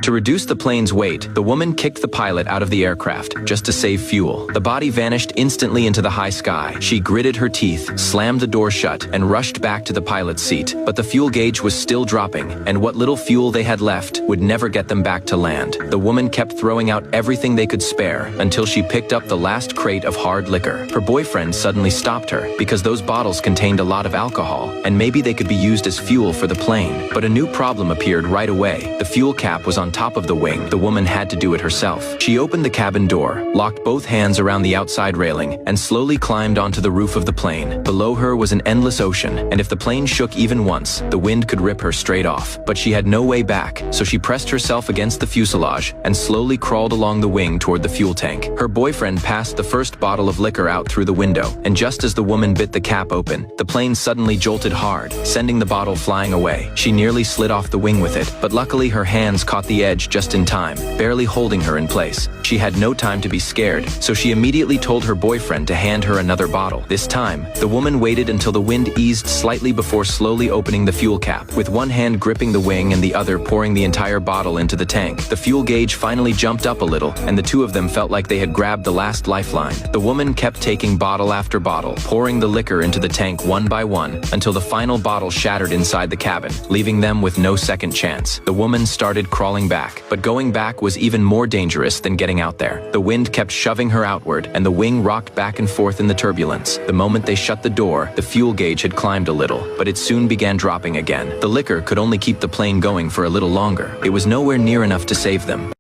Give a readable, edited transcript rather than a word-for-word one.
To reduce the plane's weight, the woman kicked the pilot out of the aircraft, just to save fuel. The body vanished instantly into the high sky. She gritted her teeth, slammed the door shut, and rushed back to the pilot's seat. But the fuel gauge was still dropping, and what little fuel they had left would never get them back to land. The woman kept throwing out everything they could spare until she picked up the last crate of hard liquor. Her boyfriend suddenly stopped her because those bottles contained a lot of alcohol, and maybe they could be used as fuel for the plane. But a new problem appeared right away. The fuel cap was on top of the wing. The woman had to do it herself. She opened the cabin door, locked both hands around the outside railing, and slowly climbed onto the roof of the plane. Below her was an endless ocean, and if the plane shook even once, the wind could rip her straight off. But she had no way back, so she pressed herself against the fuselage and slowly crawled along the wing toward the fuel tank. Her boyfriend passed the first bottle of liquor out through the window, and just as the woman bit the cap open, the plane suddenly jolted hard, sending the bottle flying away. She nearly slid off the wing with it, but luckily her hands caught the edge just in time, barely holding her in place. She had no time to be scared, so she immediately told her boyfriend to hand her another bottle. This time, the woman waited until the wind eased slightly before slowly opening the fuel cap. With one hand gripping the wing and the other pouring the entire bottle into the tank, the fuel gauge finally jumped up a little, and the two of them felt like they had grabbed the last lifeline. The woman kept taking bottle after bottle, pouring the liquor into the tank one by one, until the final bottle shattered inside the cabin, leaving them with no second chance. The woman started crawling back, but going back was even more dangerous than getting out there. The wind kept shoving her outward, and the wing rocked back and forth in the turbulence. The moment they shut the door, the fuel gauge had climbed a little, but it soon began dropping again. The liquor could only keep the plane going for a little longer. It was nowhere near enough to save them.